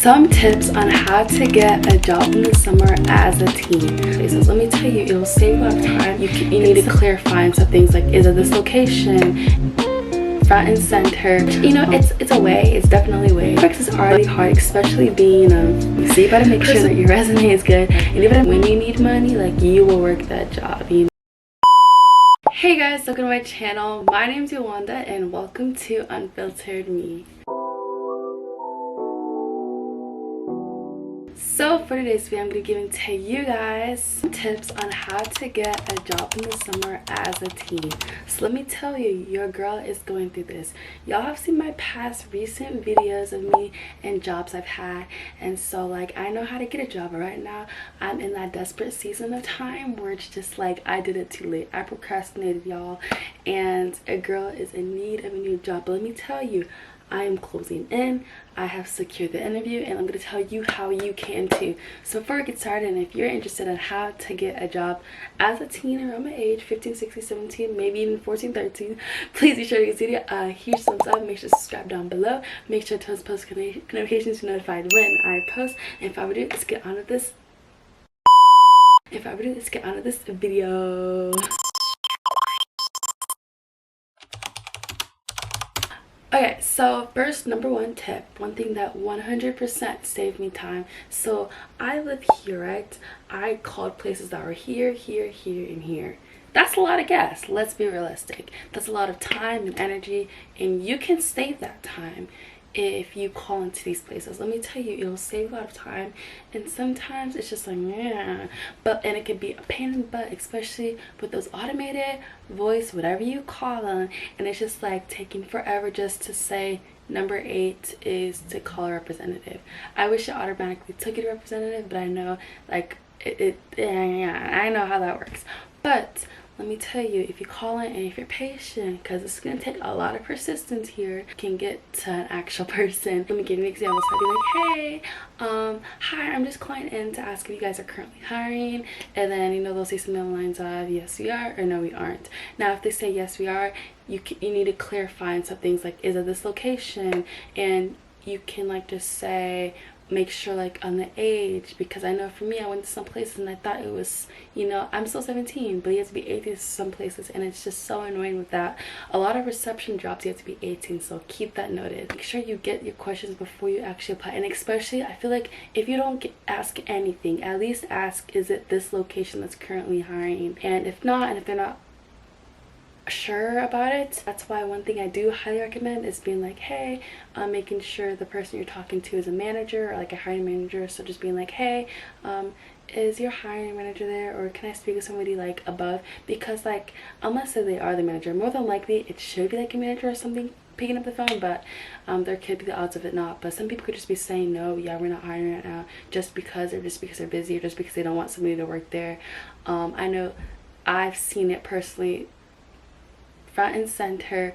Some tips on how to get a job in the summer as a teen. So let me tell you, it'll save a lot of time. You need to clarify some things like, is it this location? Front and center. You know, it's a way. It's definitely a way. Works is already hard, especially being so you better make sure that your resume is good. And even when you need money, like, you will work that job. You know? Hey guys, welcome to my channel. My name is Yolanda and welcome to Unfiltered Me. So for today's video, I'm going to be giving to you guys some tips on how to get a job in the summer as a teen. So let me tell you, your girl is going through this. Y'all have seen my past recent videos of me and jobs I've had, and so like I know how to get a job. But right now I'm in that desperate season of time where it's just like I did it too late. I procrastinated, y'all, and a girl is in need of a new job. But let me tell you, I am closing in. I have secured the interview and I'm going to tell you how you can too. So before I get started, and if you're interested in how to get a job as a teen around my age, 15, 16, 17, maybe even 14, 13, please be sure to give this video a huge thumbs up. Make sure to subscribe down below. Make sure to turn post notifications to be notified when I post. And if I were to do, let's get on with this. Video. Okay, so first, number one tip, one thing that 100% saved me time. So I live here, right? I called places that were here, here, here, and here. That's a lot of gas. Let's be realistic. That's a lot of time and energy, and you can save that time if you call into these places. Let me tell you, it'll save a lot of time, and sometimes it's just like, yeah, and it could be a pain in the butt, especially with those automated voice, whatever you call them, and it's just like taking forever just to say number 8 is to call a representative. I wish it automatically took you to representative, but I know like I know how that works. But let me tell you, if you call in and if you're patient, because it's going to take a lot of persistence here, you can get to an actual person. Let me give you an example. So I'll be like, hey, hi, I'm just calling in to ask if you guys are currently hiring. And then, you know, they'll say something along the lines of, yes, we are, or no, we aren't. Now, if they say, yes, we are, you need to clarify some things like, is it this location? And you can like just say, make sure like on the age, because I know for me, I went to some places and I thought it was, you know, I'm still 17, but you have to be 18 some places, and it's just so annoying with that. A lot of reception jobs you have to be 18, so keep that noted. Make sure you get your questions before you actually apply, and especially I feel like if you don't ask anything, at least ask, is it this location that's currently hiring? And if not, and if they're not sure about it, that's why one thing I do highly recommend is being like, hey, making sure the person you're talking to is a manager or like a hiring manager. So just being like, hey, is your hiring manager there, or can I speak with somebody like above? Because like, unless they are the manager, more than likely it should be like a manager or something picking up the phone, but there could be the odds of it not. But some people could just be saying, no, yeah, we're not hiring right now, just because they're busy, or just because they don't want somebody to work there. I know I've seen it personally, front and center,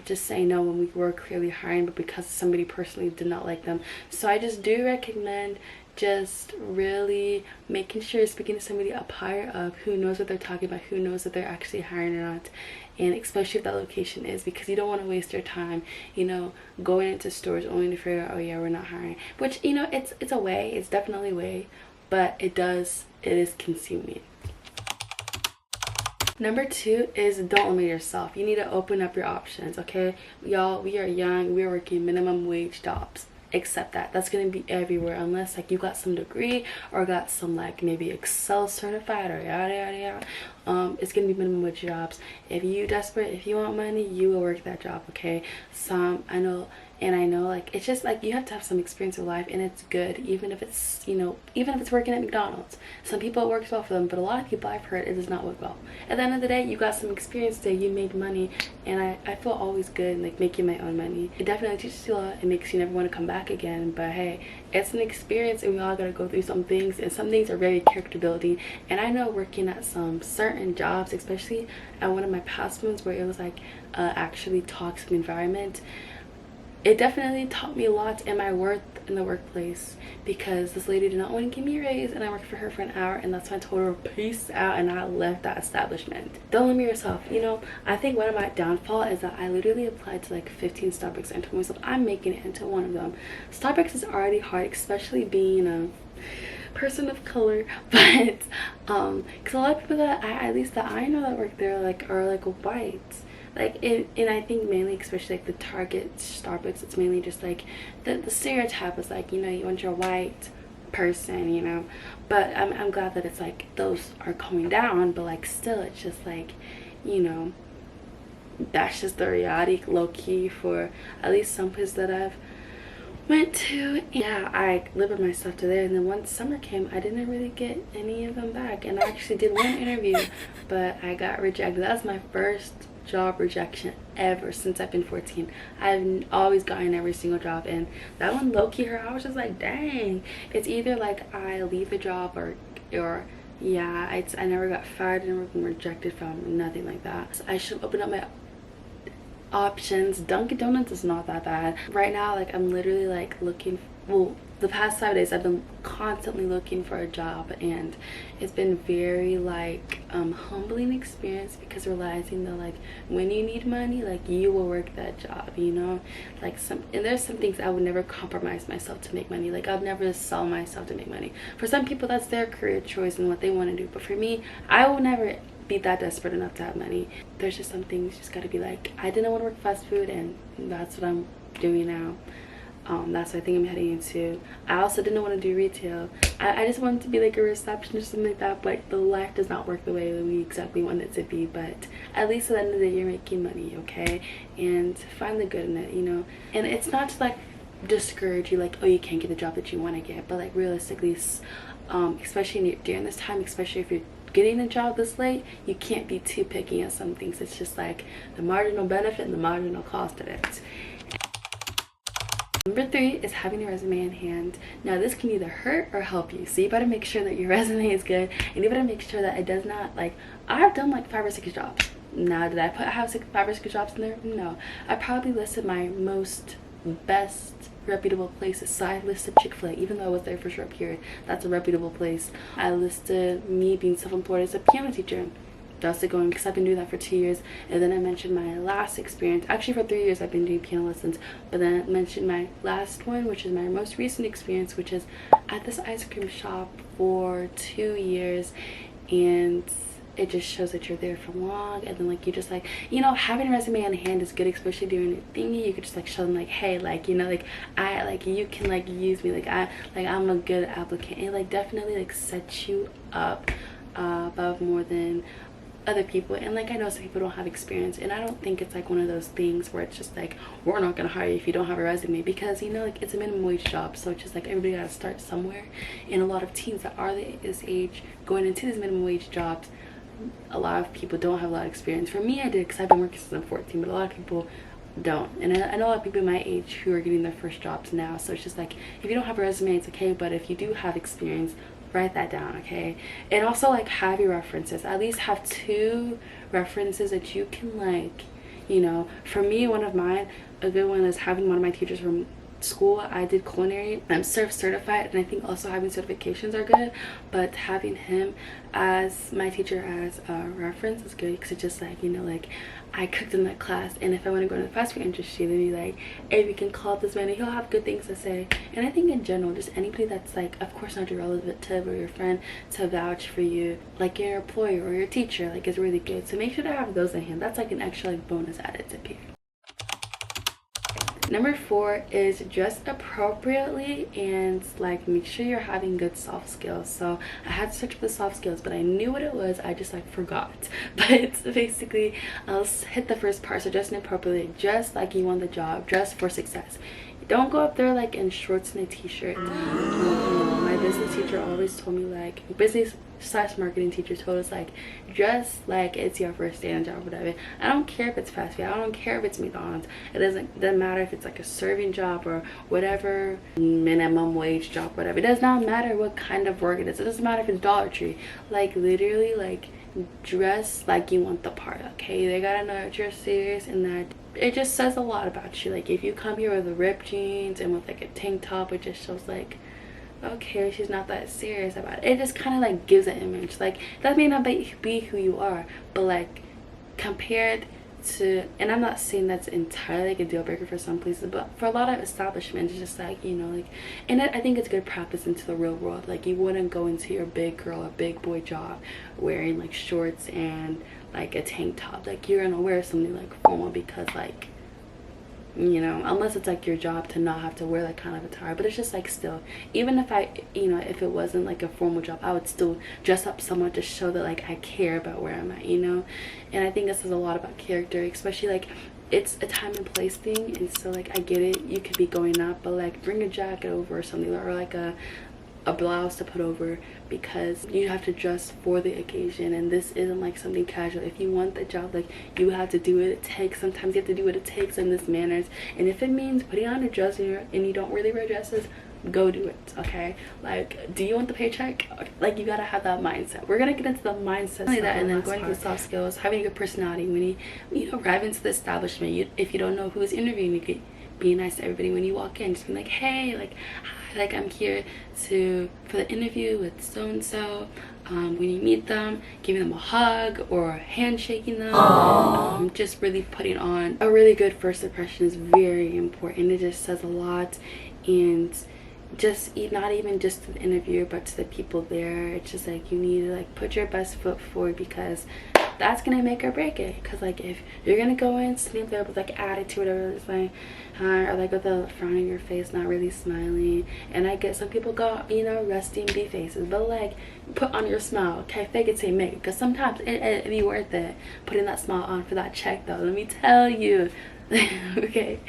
just saying no when we were clearly hiring, but because somebody personally did not like them. So I just do recommend just really making sure you're speaking to somebody up higher up who knows what they're talking about, who knows that they're actually hiring or not, and especially if that location is, because you don't want to waste your time, you know, going into stores only to figure out, oh yeah, we're not hiring. Which, you know, it's a way, it's definitely a way, but it is consuming. Number 2 is don't limit yourself. You need to open up your options, okay? Y'all, we are young. We are working minimum wage jobs. Accept that. That's going to be everywhere, unless like you got some degree or got some like maybe Excel certified or yada yada yada. It's going to be minimum wage jobs. If you desperate, if you want money, you will work that job, okay? I know like it's just like you have to have some experience in life, and it's good, even if it's, you know, even if it's working at McDonald's. Some people it works well for them, but a lot of people I've heard it does not work well. At the end of the day, you got some experience there, you made money, and I feel always good like making my own money. It definitely teaches you a lot. It makes you never want to come back again, but hey, it's an experience, and we all gotta go through some things, and some things are very character building. And I know working at some certain jobs, especially at one of my past ones where it was like actually toxic environment, it definitely taught me a lot in my worth in the workplace because this lady did not want to give me a raise, and I worked for her for an hour, and that's when I told her peace out, and I left that establishment. Don't limit yourself. You know, I think one of my downfall is that I literally applied to like 15 Starbucks and told myself I'm making it into one of them. Starbucks is already hard, especially being a person of color, but because a lot of people that at least that I know that work there are like white, like and I think mainly, especially like the Target, Starbucks, it's mainly just like the stereotype is like, you know, you want your white person, you know. But I'm glad that it's like those are coming down, but like still it's just like, you know, that's just the reality low-key for at least some places that I've went to. Yeah, I lived with myself to there, and then once summer came, I didn't really get any of them back, and I actually did one interview, but I got rejected. That was my first job rejection ever since I've been 14. I've always gotten every single job, and that one low-key hurt. I was just like, dang. It's either like I leave the job or yeah, I never got fired, never been rejected from, nothing like that. So I should open up my options. Dunkin' Donuts is not that bad right now. Like I'm literally like looking, well, the past 5 days I've been constantly looking for a job, and it's been very like humbling experience, because realizing that like when you need money, like you will work that job, you know. Like and there's some things I would never compromise myself to make money. Like I'll never sell myself to make money. For some people that's their career choice and what they want to do, but for me, I will never be that desperate enough to have money. There's just some things you just gotta be like, I didn't want to work fast food, and that's what I'm doing now. That's what I think I'm heading into. I also didn't want to do retail. I just wanted to be like a receptionist or something like that, but the life does not work the way that we exactly want it to be. But at least at the end of the day, you're making money, okay? And find the good in it, you know. And it's not to like discourage you, like, oh, you can't get the job that you want to get, but like realistically, especially during this time, especially if you're getting a job this late, you can't be too picky on some things. It's just like the marginal benefit and the marginal cost of it. Number 3 is having your resume in hand. Now this can either hurt or help you, so you better make sure that your resume is good, and you better make sure that it does not, like, I've done like 5 or 6 jobs. Now did I have 5 or 6 jobs in there? No. I probably listed my best reputable places. So I listed Chick-fil-A, even though I was there for a short period. That's a reputable place. I listed me being self-employed as a piano teacher. That's it going, because I've been doing that for 2 years. And then I mentioned my last experience. Actually for 3 years I've been doing piano lessons, but then I mentioned my last one, which is my most recent experience, which is at this ice cream shop for 2 years. And it just shows that you're there for long, and then like you just like, you know, having a resume on hand is good, especially during a thingy. You could just like show them like, hey, like, you know, like I like, you can like use me, like I'm a good applicant. It like definitely like sets you up above more than other people. And like I know some people don't have experience, and I don't think it's like one of those things where it's just like, we're not gonna hire you if you don't have a resume, because, you know, like it's a minimum wage job, so it's just like everybody gotta start somewhere. And a lot of teens that are this age going into these minimum wage jobs, a lot of people don't have a lot of experience. For me, I did, because I've been working since I'm 14, but a lot of people don't. And I know a lot of people my age who are getting their first jobs now, so it's just like, if you don't have a resume, it's okay, but if you do have experience, write that down, okay? And also like have your references. At least have 2 references that you can, like, you know. For me, one of mine, a good one is having one of my teachers from school. I did culinary. I'm certified, and I think also having certifications are good, but having him as my teacher as a reference is good, because it's just like, you know, like I cooked in that class, and if I want to go into the fast food industry, then be like, hey, we can call this man, he'll have good things to say. And I think in general, just anybody that's like, of course not your relative or your friend, to vouch for you, like your employer or your teacher, like, is really good. So make sure to have those in hand. That's like an extra like bonus added tip here. Number 4 is dress appropriately, and like make sure you're having good soft skills. So I had to search for the soft skills, but I knew what it was, I just like forgot. But basically, I'll hit the first part. So dressing appropriately, dress like you want the job, dress for success. Don't go up there like in shorts and a t-shirt. My business teacher always told me, like, business/marketing teacher told us, like, dress like it's your first day on job, whatever. I don't care if it's fast food, I don't care if it's McDonald's, it doesn't matter if it's like a serving job or whatever, minimum wage job, whatever. It does not matter what kind of work it is. It doesn't matter if it's Dollar Tree. Like, literally, like, dress like you want the part, okay? They gotta know that you're serious and that it just says a lot about you. Like if you come here with the ripped jeans and with like a tank top, it just shows like, okay, she's not that serious about it. It just kind of like gives an image. Like that may not be who you are, but like compared to, and I'm not saying that's entirely like a deal breaker for some places, but for a lot of establishments, it's just like, you know, like, and I think it's good practice into the real world. Like you wouldn't go into your big girl or big boy job wearing like shorts and like a tank top. Like you're gonna wear something like formal because like, you know, unless it's like your job to not have to wear that kind of attire. But it's just like, still, even if I, you know, if it wasn't like a formal job, I would still dress up somewhat to show that like I care about where I'm at, you know. And I think this is a lot about character, especially like it's a time and place thing. And so like I get it, you could be going out, but like bring a jacket over or something, or like a blouse to put over, because you have to dress for the occasion, and this isn't like something casual. If you want the job, like you have to do what it takes. Sometimes you have to do what it takes in this manners, and if it means putting on a dress and you don't really wear dresses, go do it. Okay, like, do you want the paycheck? Like, you gotta have that mindset. We're gonna get into the mindset of that, and then going to the soft skills, having a good personality. When you arrive into the establishment, if you don't know who's interviewing, you could be nice to everybody when you walk in. Just be like, hey, like, hi, like I'm here for the interview with so and so. When you meet them, giving them a hug or handshaking them. Just really putting on a really good first impression is very important. It just says a lot. And just not even just to the interviewer, but to the people there, it's just like you need to like put your best foot forward, because that's gonna make or break it. Because like if you're gonna go in sitting there with like attitude, or it's like or like with a frown on your face, not really smiling, and I get some people go, you know, resting B faces, but like put on your smile. Okay, fake it till you make it, because sometimes it be worth it putting that smile on for that check though, let me tell you. Okay,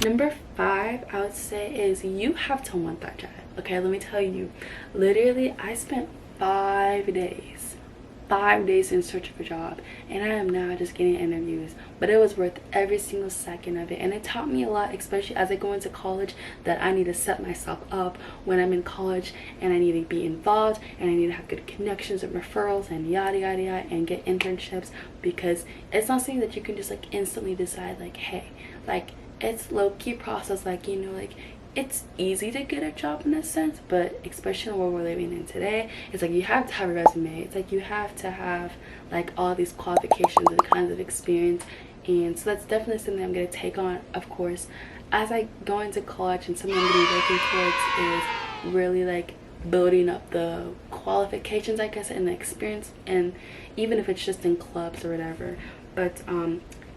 number 5 I would say is you have to want that job. Okay, let me tell you, literally I spent 5 days in search of a job, and I am now just getting interviews, but it was worth every single second of it. And it taught me a lot, especially as I go into college, that I need to set myself up when I'm in college, and I need to be involved, and I need to have good connections and referrals and yada yada yada, and get internships, because it's not something that you can just like instantly decide like, hey, like it's low-key process. Like, you know, like it's easy to get a job in a sense, but especially in the world we're living in today, it's like you have to have a resume. It's like you have to have like all these qualifications and kinds of experience. And so that's definitely something I'm going to take on, of course, as I go into college. And something I'm going to be working towards is really like building up the qualifications, I guess, and the experience, and even if it's just in clubs or whatever. But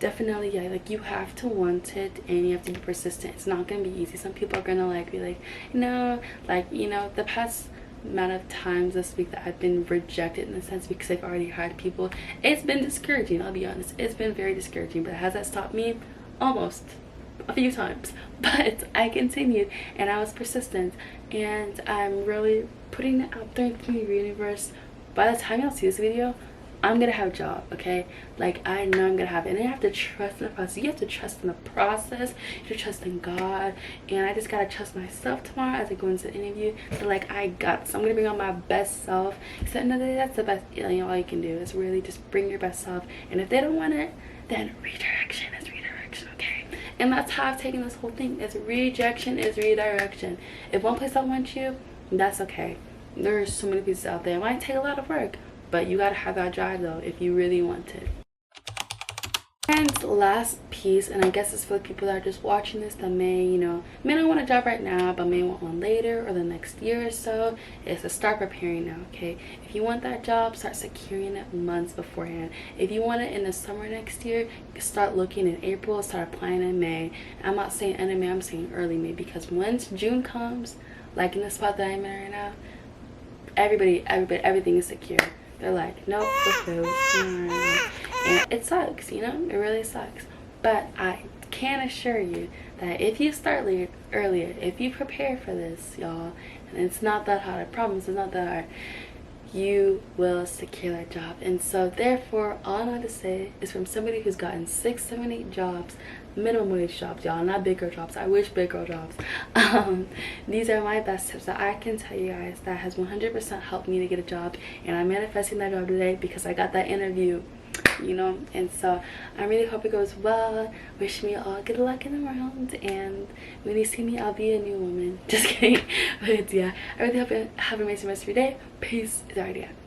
definitely, yeah, like you have to want it, and you have to be persistent. It's not gonna be easy. Some people are gonna like be like, no, like, you know, the past amount of times this week that I've been rejected in a sense because I've already hired people, it's been discouraging. I'll be honest, it's been very discouraging. But has that stopped me? Almost a few times. But I continued, and I was persistent, and I'm really putting it out there into the universe. By the time y'all see this video, I'm gonna have a job. Okay, like I know I'm gonna have it, and I have to trust in the process. You have to trust in the process, you have to trust in God, and I just gotta trust myself tomorrow as I go into the interview. So like I got, so I'm gonna bring on my best self. So another day, that's the best, you know, all you can do is really just bring your best self. And if they don't want it, then redirection is redirection. Okay, and that's how I've taken this whole thing. It's rejection is redirection. If one place don't want you, that's okay. There's so many pieces out there. It might take a lot of work, but you gotta have that drive though if you really want it. And last piece, and I guess it's for the people that are just watching this that may, you know, may not want a job right now but may want one later or the next year or so, is to start preparing now. Okay, if you want that job, start securing it months beforehand. If you want it in the summer next year, start looking in April, start applying in May. I'm not saying end of May, I'm saying early May, because once June comes, like in the spot that I'm in right now, everybody, everything is secure. They're like, nope, and it sucks, you know, it really sucks. But I can assure you that if you start earlier, if you prepare for this, y'all, and it's not that hard, I promise it's not that hard, you will secure that job. And so therefore, all I know to say is, from somebody who's gotten 6, 7, 8 jobs, minimum wage jobs, y'all, not big girl jobs. I wish big girl jobs. These are my best tips that I can tell you guys that has 100% helped me to get a job, and I'm manifesting that job today because I got that interview you know. And so I really hope it goes well. Wish me all good luck in the round, and when you see me, I'll be a new woman. Just kidding. But yeah, I really hope you have an amazing rest of your day. Peace is already out.